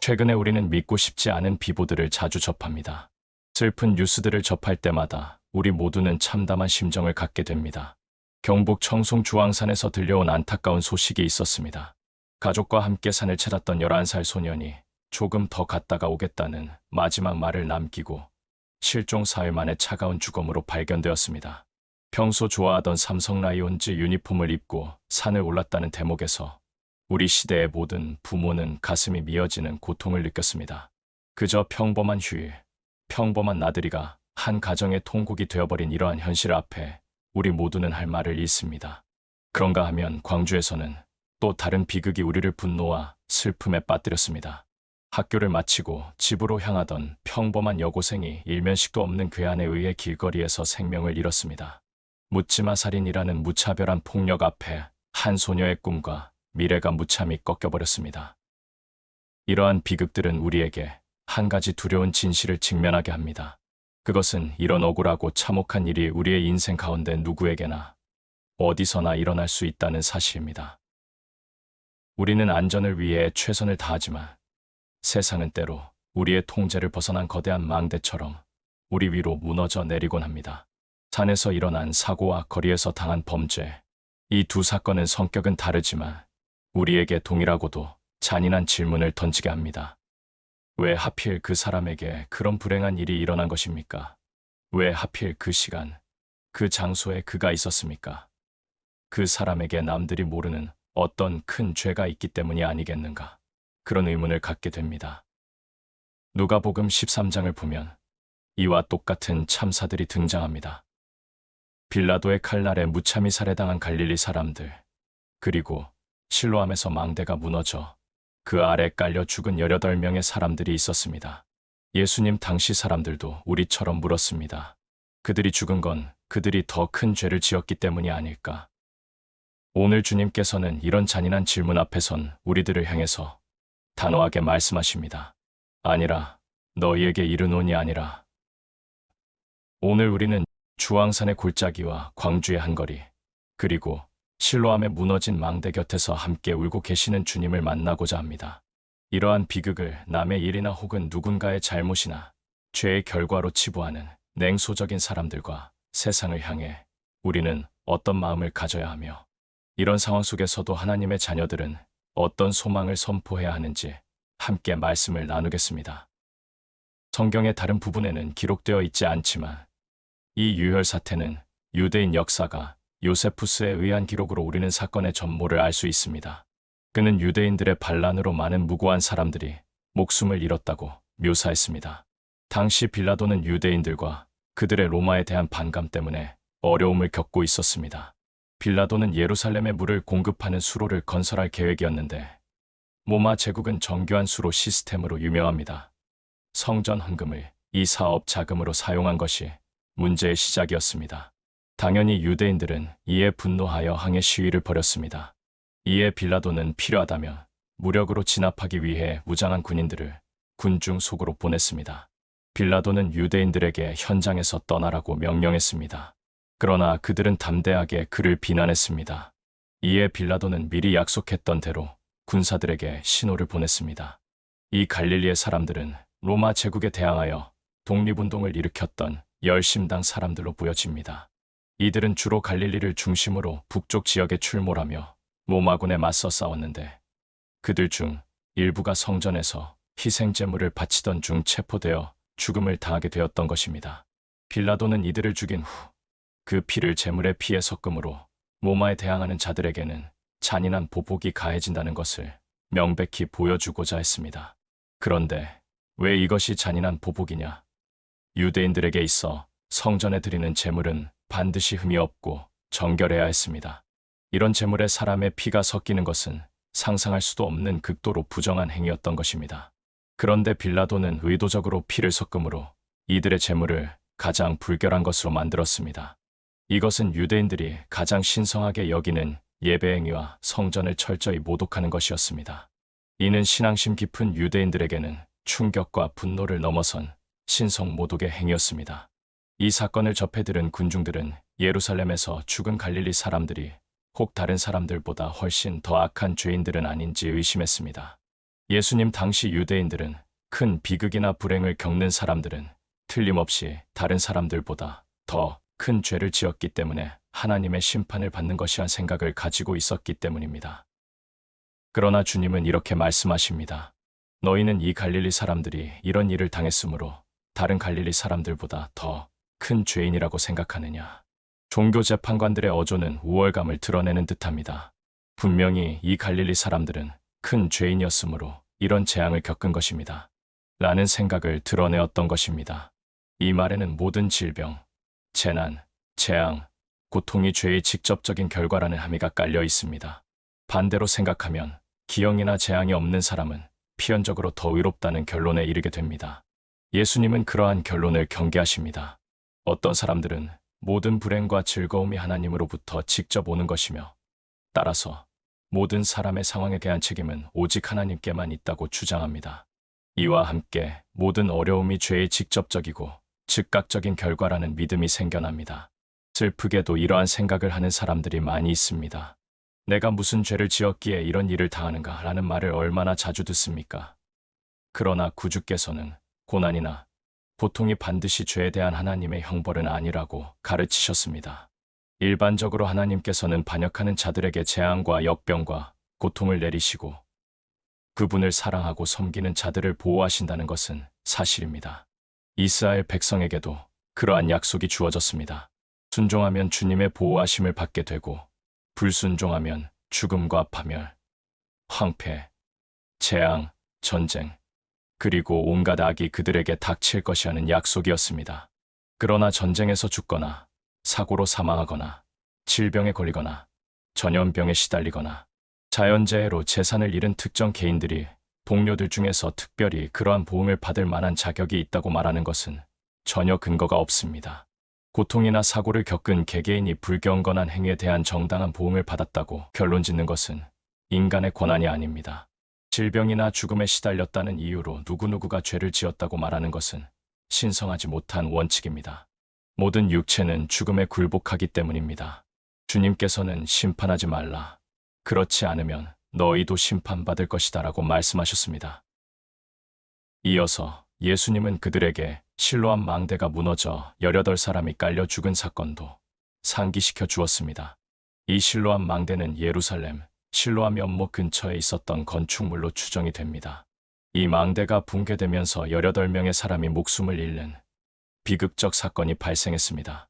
최근에 우리는 믿고 싶지 않은 비보들을 자주 접합니다. 슬픈 뉴스들을 접할 때마다 우리 모두는 참담한 심정을 갖게 됩니다. 경북 청송 주황산에서 들려온 안타까운 소식이 있었습니다. 가족과 함께 산을 찾았던 11살 소년이 조금 더 갔다가 오겠다는 마지막 말을 남기고 실종 사흘 만에 차가운 죽음으로 발견되었습니다. 평소 좋아하던 삼성 라이온즈 유니폼을 입고 산을 올랐다는 대목에서 우리 시대의 모든 부모는 가슴이 미어지는 고통을 느꼈습니다. 그저 평범한 휴일, 평범한 나들이가 한 가정의 통곡이 되어버린 이러한 현실 앞에 우리 모두는 할 말을 잃습니다. 그런가 하면 광주에서는 또 다른 비극이 우리를 분노와 슬픔에 빠뜨렸습니다. 학교를 마치고 집으로 향하던 평범한 여고생이 일면식도 없는 괴한에 의해 길거리에서 생명을 잃었습니다. 묻지마 살인이라는 무차별한 폭력 앞에 한 소녀의 꿈과 미래가 무참히 꺾여버렸습니다. 이러한 비극들은 우리에게 한 가지 두려운 진실을 직면하게 합니다. 그것은 이런 억울하고 참혹한 일이 우리의 인생 가운데 누구에게나 어디서나 일어날 수 있다는 사실입니다. 우리는 안전을 위해 최선을 다하지만 세상은 때로 우리의 통제를 벗어난 거대한 망대처럼 우리 위로 무너져 내리곤 합니다. 산에서 일어난 사고와 거리에서 당한 범죄, 이 두 사건은 성격은 다르지만 우리에게 동일하고도 잔인한 질문을 던지게 합니다. 왜 하필 그 사람에게 그런 불행한 일이 일어난 것입니까? 왜 하필 그 시간, 그 장소에 그가 있었습니까? 그 사람에게 남들이 모르는 어떤 큰 죄가 있기 때문이 아니겠는가? 그런 의문을 갖게 됩니다. 누가복음 13장을 보면 이와 똑같은 참사들이 등장합니다. 빌라도의 칼날에 무참히 살해당한 갈릴리 사람들, 그리고 실로암에서 망대가 무너져 그 아래 깔려 죽은 18명의 사람들이 있었습니다. 예수님 당시 사람들도 우리처럼 물었습니다. 그들이 죽은 건 그들이 더 큰 죄를 지었기 때문이 아닐까? 오늘 주님께서는 이런 잔인한 질문 앞에선 우리들을 향해서 단호하게 말씀하십니다. 아니라 너희에게 이르노니 아니라. 오늘 우리는 주황산의 골짜기와 광주의 한거리, 그리고 실로암의 무너진 망대 곁에서 함께 울고 계시는 주님을 만나고자 합니다. 이러한 비극을 남의 일이나 혹은 누군가의 잘못이나 죄의 결과로 치부하는 냉소적인 사람들과 세상을 향해 우리는 어떤 마음을 가져야 하며, 이런 상황 속에서도 하나님의 자녀들은 어떤 소망을 선포해야 하는지 함께 말씀을 나누겠습니다. 성경의 다른 부분에는 기록되어 있지 않지만 이 유혈 사태는 유대인 역사가 요세푸스에 의한 기록으로 우리는 사건의 전모를 알 수 있습니다. 그는 유대인들의 반란으로 많은 무고한 사람들이 목숨을 잃었다고 묘사했습니다. 당시 빌라도는 유대인들과 그들의 로마에 대한 반감 때문에 어려움을 겪고 있었습니다. 빌라도는 예루살렘에 물을 공급하는 수로를 건설할 계획이었는데 로마 제국은 정교한 수로 시스템으로 유명합니다. 성전 헌금을 이 사업 자금으로 사용한 것이 문제의 시작이었습니다. 당연히 유대인들은 이에 분노하여 항해 시위를 벌였습니다. 이에 빌라도는 필요하다면 무력으로 진압하기 위해 무장한 군인들을 군중 속으로 보냈습니다. 빌라도는 유대인들에게 현장에서 떠나라고 명령했습니다. 그러나 그들은 담대하게 그를 비난했습니다. 이에 빌라도는 미리 약속했던 대로 군사들에게 신호를 보냈습니다. 이 갈릴리의 사람들은 로마 제국에 대항하여 독립운동을 일으켰던 열심당 사람들로 보여집니다. 이들은 주로 갈릴리를 중심으로 북쪽 지역에 출몰하며 로마군에 맞서 싸웠는데 그들 중 일부가 성전에서 희생제물을 바치던 중 체포되어 죽음을 당하게 되었던 것입니다. 빌라도는 이들을 죽인 후 그 피를 제물에 피해 섞음으로 로마에 대항하는 자들에게는 잔인한 보복이 가해진다는 것을 명백히 보여주고자 했습니다. 그런데 왜 이것이 잔인한 보복이냐? 유대인들에게 있어 성전에 드리는 제물은 반드시 흠이 없고 정결해야 했습니다. 이런 제물에 사람의 피가 섞이는 것은 상상할 수도 없는 극도로 부정한 행위였던 것입니다. 그런데 빌라도는 의도적으로 피를 섞음으로 이들의 제물을 가장 불결한 것으로 만들었습니다. 이것은 유대인들이 가장 신성하게 여기는 예배 행위와 성전을 철저히 모독하는 것이었습니다. 이는 신앙심 깊은 유대인들에게는 충격과 분노를 넘어선 신성 모독의 행위였습니다. 이 사건을 접해 들은 군중들은 예루살렘에서 죽은 갈릴리 사람들이 혹 다른 사람들보다 훨씬 더 악한 죄인들은 아닌지 의심했습니다. 예수님 당시 유대인들은 큰 비극이나 불행을 겪는 사람들은 틀림없이 다른 사람들보다 더 큰 죄를 지었기 때문에 하나님의 심판을 받는 것이란 생각을 가지고 있었기 때문입니다. 그러나 주님은 이렇게 말씀하십니다. 너희는 이 갈릴리 사람들이 이런 일을 당했으므로 다른 갈릴리 사람들보다 더 큰 죄인이라고 생각하느냐. 종교 재판관들의 어조는 우월감을 드러내는 듯합니다. 분명히 이 갈릴리 사람들은 큰 죄인이었으므로 이런 재앙을 겪은 것입니다. 라는 생각을 드러내었던 것입니다. 이 말에는 모든 질병, 재난, 재앙, 고통이 죄의 직접적인 결과라는 함의가 깔려 있습니다. 반대로 생각하면 기형이나 재앙이 없는 사람은 필연적으로 더 의롭다는 결론에 이르게 됩니다. 예수님은 그러한 결론을 경계하십니다. 어떤 사람들은 모든 불행과 즐거움이 하나님으로부터 직접 오는 것이며 따라서 모든 사람의 상황에 대한 책임은 오직 하나님께만 있다고 주장합니다. 이와 함께 모든 어려움이 죄의 직접적이고 즉각적인 결과라는 믿음이 생겨납니다. 슬프게도 이러한 생각을 하는 사람들이 많이 있습니다. 내가 무슨 죄를 지었기에 이런 일을 당하는가 라는 말을 얼마나 자주 듣습니까? 그러나 구주께서는 고난이나 고통이 반드시 죄에 대한 하나님의 형벌은 아니라고 가르치셨습니다. 일반적으로 하나님께서는 반역하는 자들에게 재앙과 역병과 고통을 내리시고 그분을 사랑하고 섬기는 자들을 보호하신다는 것은 사실입니다. 이스라엘 백성에게도 그러한 약속이 주어졌습니다. 순종하면 주님의 보호하심을 받게 되고 불순종하면 죽음과 파멸, 황폐, 재앙, 전쟁, 그리고 온갖 악이 그들에게 닥칠 것이라는 약속이었습니다. 그러나 전쟁에서 죽거나 사고로 사망하거나 질병에 걸리거나 전염병에 시달리거나 자연재해로 재산을 잃은 특정 개인들이 동료들 중에서 특별히 그러한 보응을 받을 만한 자격이 있다고 말하는 것은 전혀 근거가 없습니다. 고통이나 사고를 겪은 개개인이 불경건한 행위에 대한 정당한 보응을 받았다고 결론 짓는 것은 인간의 권한이 아닙니다. 질병이나 죽음에 시달렸다는 이유로 누구누구가 죄를 지었다고 말하는 것은 신성하지 못한 원칙입니다. 모든 육체는 죽음에 굴복하기 때문입니다. 주님께서는 심판하지 말라. 그렇지 않으면 너희도 심판받을 것이다 라고 말씀하셨습니다. 이어서 예수님은 그들에게 실로암 망대가 무너져 18사람이 깔려 죽은 사건도 상기시켜 주었습니다. 이 실로암 망대는 예루살렘 실로암 연못 근처에 있었던 건축물로 추정이 됩니다. 이 망대가 붕괴되면서 18명의 사람이 목숨을 잃는 비극적 사건이 발생했습니다.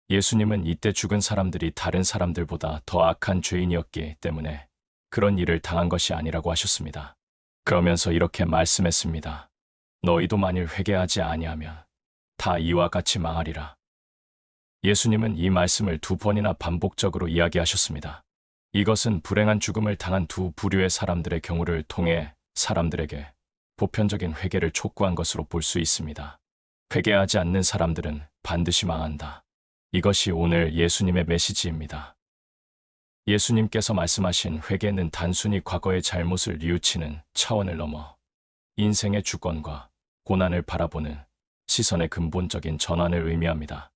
예수님은 이때 죽은 사람들이 다른 사람들보다 더 악한 죄인이었기 때문에 그런 일을 당한 것이 아니라고 하셨습니다. 그러면서 이렇게 말씀했습니다. 너희도 만일 회개하지 아니하면 다 이와 같이 망하리라. 예수님은 이 말씀을 2번이나 반복적으로 이야기하셨습니다. 이것은 불행한 죽음을 당한 두 부류의 사람들의 경우를 통해 사람들에게 보편적인 회개를 촉구한 것으로 볼 수 있습니다. 회개하지 않는 사람들은 반드시 망한다. 이것이 오늘 예수님의 메시지입니다. 예수님께서 말씀하신 회개는 단순히 과거의 잘못을 뉘우치는 차원을 넘어 인생의 주권과 고난을 바라보는 시선의 근본적인 전환을 의미합니다.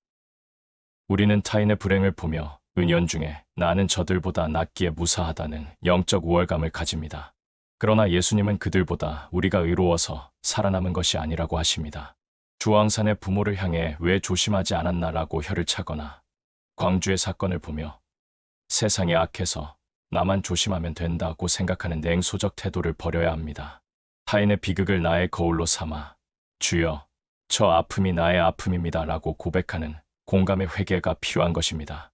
우리는 타인의 불행을 보며 은연중에 나는 저들보다 낫기에 무사하다는 영적 우월감을 가집니다. 그러나 예수님은 그들보다 우리가 의로워서 살아남은 것이 아니라고 하십니다. 주황산의 부모를 향해 왜 조심하지 않았나라고 혀를 차거나 광주의 사건을 보며 세상이 악해서 나만 조심하면 된다고 생각하는 냉소적 태도를 버려야 합니다. 타인의 비극을 나의 거울로 삼아 주여, 저 아픔이 나의 아픔입니다 라고 고백하는 공감의 회개가 필요한 것입니다.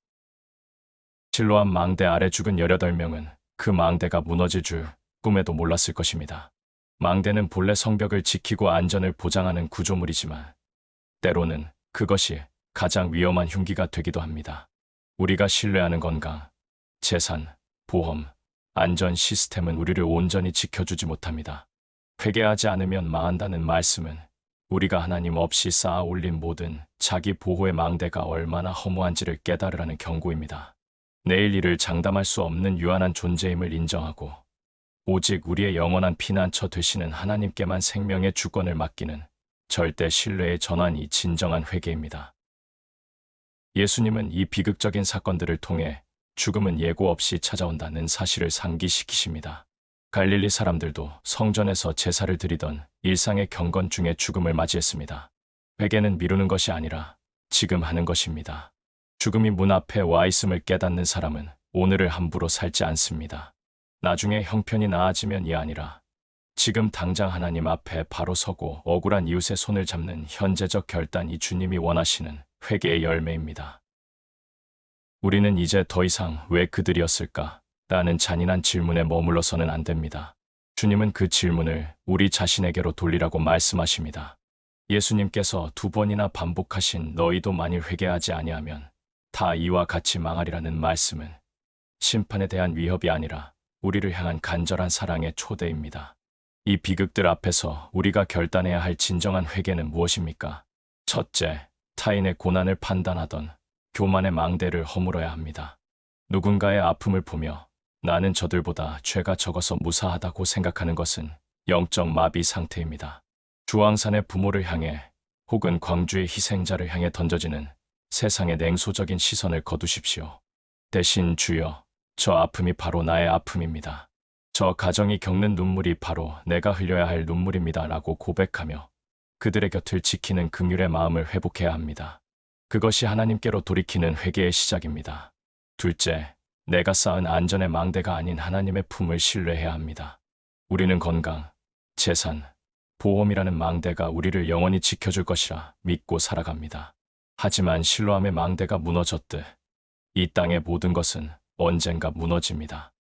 실로암 망대 아래 죽은 18명은 그 망대가 무너질 줄 꿈에도 몰랐을 것입니다. 망대는 본래 성벽을 지키고 안전을 보장하는 구조물이지만 때로는 그것이 가장 위험한 흉기가 되기도 합니다. 우리가 신뢰하는 건강, 재산, 보험, 안전 시스템은 우리를 온전히 지켜주지 못합니다. 회개하지 않으면 망한다는 말씀은 우리가 하나님 없이 쌓아 올린 모든 자기 보호의 망대가 얼마나 허무한지를 깨달으라는 경고입니다. 내일 일을 장담할 수 없는 유한한 존재임을 인정하고 오직 우리의 영원한 피난처 되시는 하나님께만 생명의 주권을 맡기는 절대 신뢰의 전환이 진정한 회개입니다. 예수님은 이 비극적인 사건들을 통해 죽음은 예고 없이 찾아온다는 사실을 상기시키십니다. 갈릴리 사람들도 성전에서 제사를 드리던 일상의 경건 중에 죽음을 맞이했습니다. 회개는 미루는 것이 아니라 지금 하는 것입니다. 죽음이 문 앞에 와 있음을 깨닫는 사람은 오늘을 함부로 살지 않습니다. 나중에 형편이 나아지면이 아니라 지금 당장 하나님 앞에 바로 서고 억울한 이웃의 손을 잡는 현재적 결단이 주님이 원하시는 회개의 열매입니다. 우리는 이제 더 이상 왜 그들이었을까? 라는 잔인한 질문에 머물러서는 안 됩니다. 주님은 그 질문을 우리 자신에게로 돌리라고 말씀하십니다. 예수님께서 2번이나 반복하신 너희도 만일 회개하지 아니하면 다 이와 같이 망하리라는 말씀은 심판에 대한 위협이 아니라 우리를 향한 간절한 사랑의 초대입니다. 이 비극들 앞에서 우리가 결단해야 할 진정한 회개는 무엇입니까? 첫째, 타인의 고난을 판단하던 교만의 망대를 허물어야 합니다. 누군가의 아픔을 보며 나는 저들보다 죄가 적어서 무사하다고 생각하는 것은 영적 마비 상태입니다. 주황산의 부모를 향해 혹은 광주의 희생자를 향해 던져지는 세상의 냉소적인 시선을 거두십시오. 대신 주여, 저 아픔이 바로 나의 아픔입니다. 저 가정이 겪는 눈물이 바로 내가 흘려야 할 눈물입니다. 라고 고백하며 그들의 곁을 지키는 긍휼의 마음을 회복해야 합니다. 그것이 하나님께로 돌이키는 회개의 시작입니다. 둘째, 내가 쌓은 안전의 망대가 아닌 하나님의 품을 신뢰해야 합니다. 우리는 건강, 재산, 보험이라는 망대가 우리를 영원히 지켜줄 것이라 믿고 살아갑니다. 하지만 신뢰함의 망대가 무너졌듯 이 땅의 모든 것은 언젠가 무너집니다.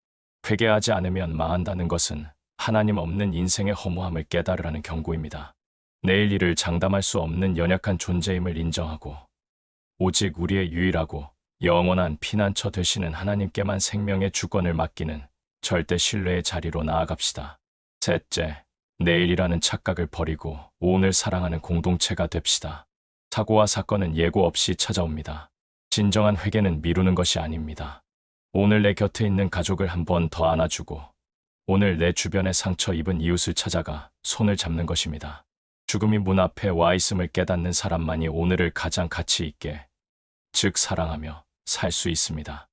회개하지 않으면 망한다는 것은 하나님 없는 인생의 허무함을 깨달으라는 경고입니다. 내일 일을 장담할 수 없는 연약한 존재임을 인정하고 오직 우리의 유일하고 영원한 피난처 되시는 하나님께만 생명의 주권을 맡기는 절대 신뢰의 자리로 나아갑시다. 셋째, 내일이라는 착각을 버리고 오늘 사랑하는 공동체가 됩시다. 사고와 사건은 예고 없이 찾아옵니다. 진정한 회개는 미루는 것이 아닙니다. 오늘 내 곁에 있는 가족을 한 번 더 안아주고 오늘 내 주변에 상처 입은 이웃을 찾아가 손을 잡는 것입니다. 죽음이 문 앞에 와 있음을 깨닫는 사람만이 오늘을 가장 가치 있게, 즉 사랑하며 살 수 있습니다.